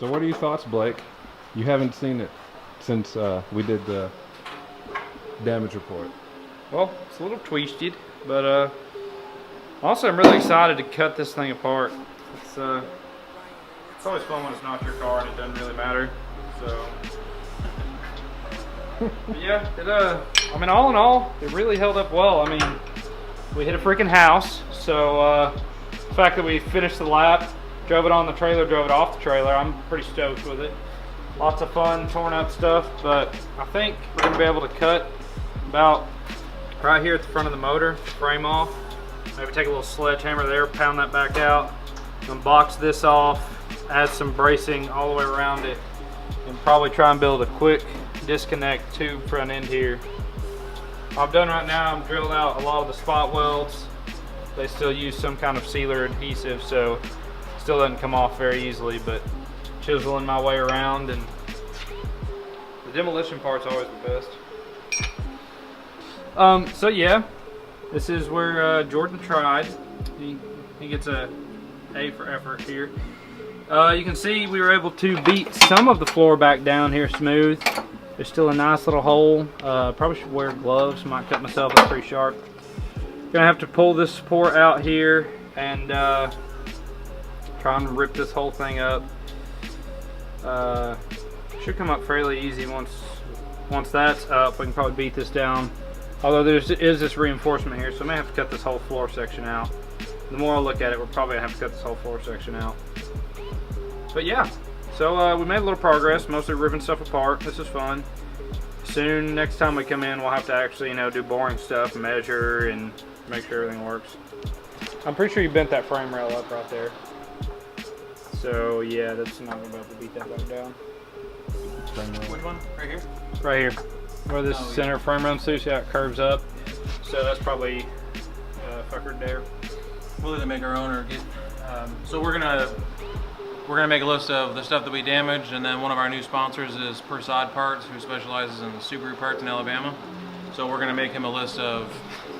So what are your thoughts, Blake? You haven't seen it since we did the damage report. Well, it's a little twisted, but also I'm really excited to cut this thing apart. It's always fun when it's not your car and it doesn't really matter. So, but yeah, I mean, all in all, it really held up well. I mean, we hit a freaking house, so the fact that we finished the lap, drove it on the trailer, drove it off the trailer, I'm pretty stoked with it. Lots of fun, torn up stuff, but I think we're gonna be able to cut about right here at the front of the motor, frame off. Maybe take a little sledgehammer there, pound that back out, and box this off, add some bracing all the way around it, and probably try and build a quick disconnect tube front end here. What I've done right now, I'm drilled out a lot of the spot welds. They still use some kind of sealer adhesive, so it still doesn't come off very easily, but chiseling my way around, and the demolition part's always the best. So yeah, this is where Jordan tried. He gets a for effort here. You can see we were able to beat some of the floor back down here smooth. There's still a nice little hole. Probably should wear gloves, might cut myself up pretty sharp. Gonna have to pull this support out here and try and rip this whole thing up. Should come up fairly easy once that's up. We can probably beat this down. Although there is this reinforcement here, so I may have to cut this whole floor section out. The more I look at it, we're probably gonna have to cut this whole floor section out. But yeah, so we made a little progress, mostly ripping stuff apart. This is fun. Soon, next time we come in, we'll have to actually, you know, do boring stuff, measure, and make sure everything works. I'm pretty sure you bent that frame rail up right there. So yeah, that's not gonna be able to beat that back down. Which one? Right here? Right here, where this center frame rail suits, yeah, it curves up. Yeah. So that's probably fuckered there. We'll either make our own or get. So we're gonna make a list of the stuff that we damaged, and then one of our new sponsors is Persod Parts, who specializes in Subaru parts in Alabama. So we're gonna make him a list of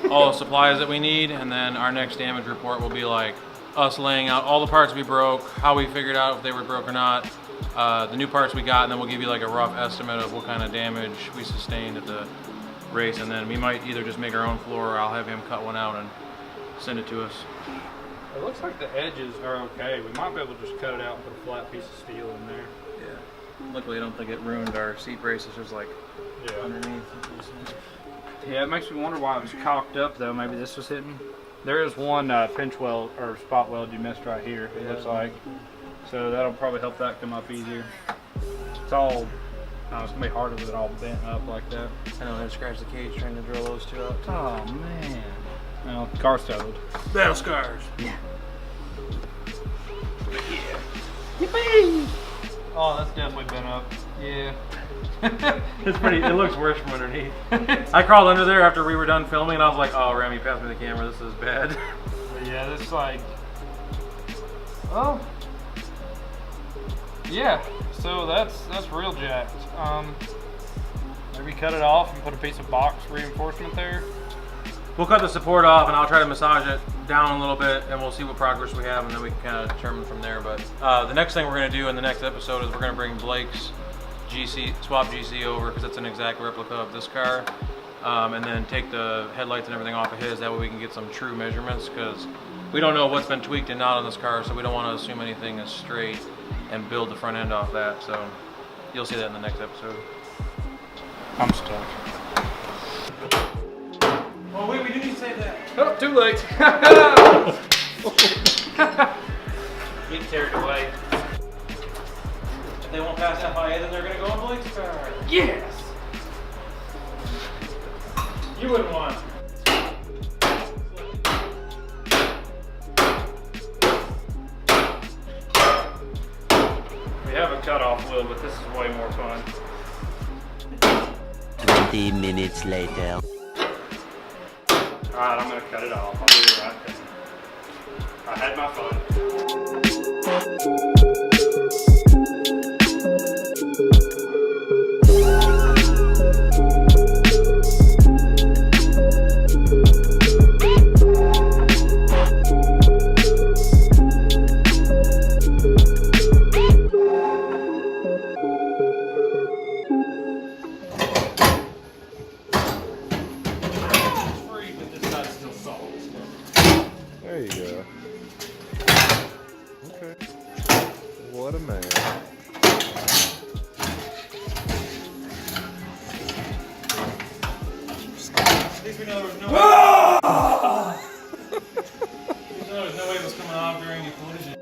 all the supplies that we need, and then our next damage report will be like us laying out all the parts we broke, how we figured out if they were broke or not, the new parts we got, and then we'll give you like a rough estimate of what kind of damage we sustained at the race, and then we might either just make our own floor, or I'll have him cut one out and send it to us. It looks like the edges are okay. We might be able to just cut it out and put a flat piece of steel in there. Yeah. Luckily, I don't think it ruined our seat braces. There's like underneath. Yeah, it makes me wonder why it was cocked up though. Maybe this was hitting. There is one pinch weld or spot weld you missed right here. It looks like. So that'll probably help that come up easier. It's all. It's gonna be harder with it all bent up like that. I know I had to scratch the cage trying to drill those two out. Oh man. Well, the car's totaled. Battle scars. Yeah. Yeah. Yippee! Oh, that's definitely been up. Yeah. It's pretty. It looks worse from underneath. I crawled under there after we were done filming, and I was like, "Oh, Rami, pass me the camera. This is bad." But yeah, this like. Oh. Yeah. So that's real jacked. Maybe cut it off and put a piece of box reinforcement there. We'll cut the support off, and I'll try to massage it down a little bit, and we'll see what progress we have, and then we can kind of determine from there. But the next thing we're going to do in the next episode is we're going to bring Blake's swap GC over, because it's an exact replica of this car, and then take the headlights and everything off of his. That way we can get some true measurements, because we don't know what's been tweaked and not on this car, so we don't want to assume anything is straight and build the front end off that. So you'll see that in the next episode. I'm stuck. Oh wait, we do need to save that. Oh, too late. Get carried away. If they won't pass FIA, then they're going to go on Blake's car. Yes! You wouldn't want. We have a cutoff wheel, but this is way more fun. 20 minutes later. Alright, I'm gonna cut it off. I'll do the right thing. I had my fun. What a man. There's no way it was coming off during the collision.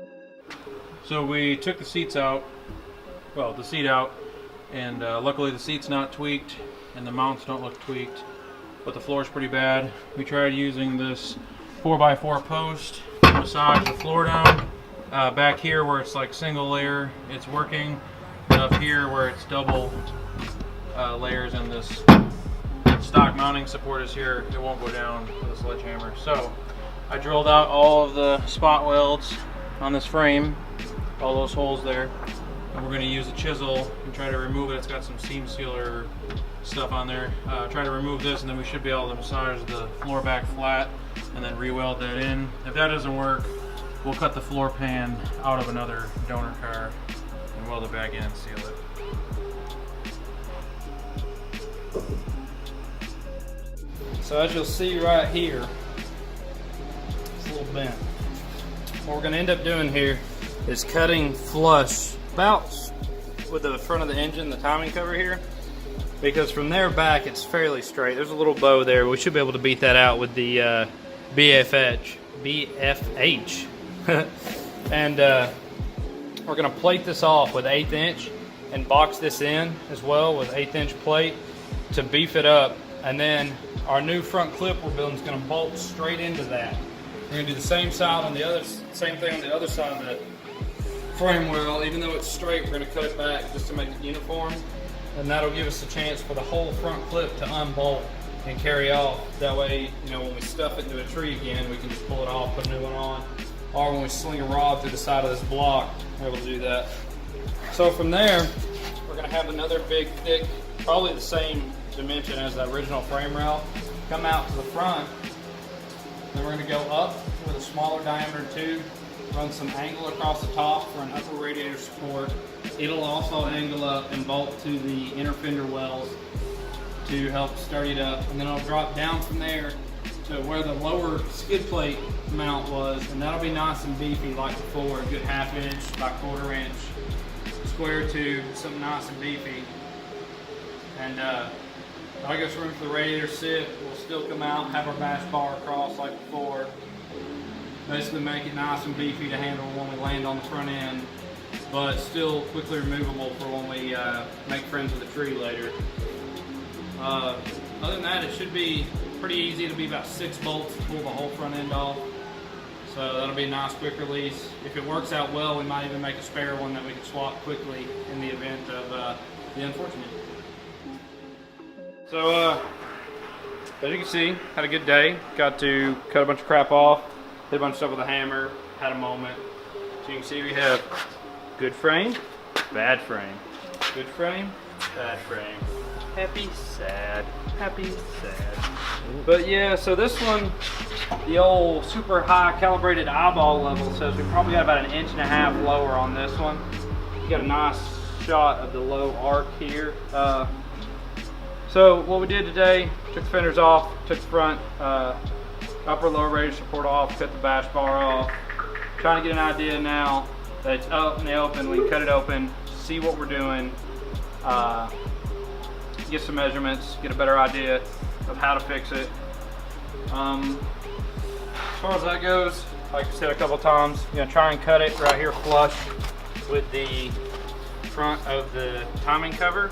So we took the seats out, well, the seat out, and luckily the seat's not tweaked and the mounts don't look tweaked, but the floor's pretty bad. We tried using this 4x4 post to massage the floor down. Back here where it's like single layer, it's working. But up here where it's double layers and this stock mounting support is here, it won't go down with a sledgehammer. So I drilled out all of the spot welds on this frame, all those holes there, and we're going to use a chisel and try to remove it. It's got some seam sealer stuff on there. Try to remove this, and then we should be able to massage the floor back flat and then re-weld that in. If that doesn't work, we'll cut the floor pan out of another donor car and weld it back in and seal it. So as you'll see right here, it's a little bent. What we're going to end up doing here is cutting flush about with the front of the engine, the timing cover here, because from there back it's fairly straight. There's a little bow there. We should be able to beat that out with the BFH. And we're going to plate this off with 1/8 inch and box this in as well with 1/8 inch plate to beef it up. And then our new front clip we're building is going to bolt straight into that. We're going to do the same thing on the other side of the frame well. Even though it's straight, we're going to cut it back just to make it uniform, and that'll give us a chance for the whole front clip to unbolt and carry off. That way, you know, when we stuff it into a tree again, we can just pull it off, put a new one on, or when we sling a rod through the side of this block, we're able to do that. So from there, we're going to have another big, thick, probably the same dimension as the original frame rail, come out to the front. Then we're going to go up with a smaller diameter tube, run some angle across the top for an upper radiator support. It'll also angle up and bolt to the inner fender wells to help sturdy it up. And then I'll drop down from there to where the lower skid plate mount was, and that'll be nice and beefy like before, a good 1/2 inch by 1/4 inch square tube, something nice and beefy. And I guess room for the radiator sit will still come out, have our bash bar across like before. Basically make it nice and beefy to handle when we land on the front end, but still quickly removable for when we make friends with the tree later. Other than that, it should be pretty easy. It'll be about 6 bolts to pull the whole front end off. So that'll be a nice quick release. If it works out well, we might even make a spare one that we can swap quickly in the event of the unfortunate. So, as you can see, had a good day. Got to cut a bunch of crap off, hit a bunch of stuff with a hammer, had a moment. So you can see we have good frame, bad frame, good frame, bad frame, happy, sad, happy, sad. But yeah, so this one, the old super high calibrated eyeball level says we probably got about 1.5 inches lower on this one. You got a nice shot of the low arc here. So what we did today, took the fenders off, took the front upper lower radiator support off, cut the bash bar off. Trying to get an idea now that it's up in the open, we can cut it open, see what we're doing, get some measurements, get a better idea of how to fix it. As far as that goes, like I said a couple times, you're gonna try and cut it right here flush with the front of the timing cover.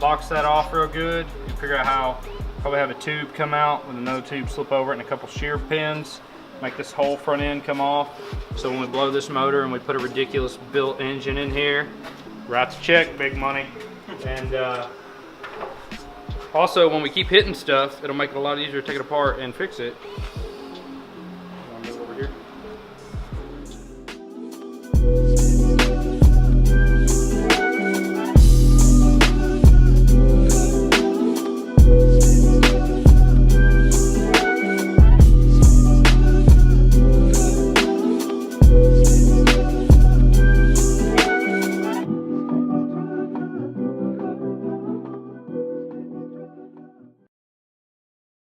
Box that off real good. You figure out how, probably have a tube come out with another tube slip over it and a couple shear pins. Make this whole front end come off. So when we blow this motor and we put a ridiculous built engine in here, write the check, big money. And also when we keep hitting stuff, it'll make it a lot easier to take it apart and fix it.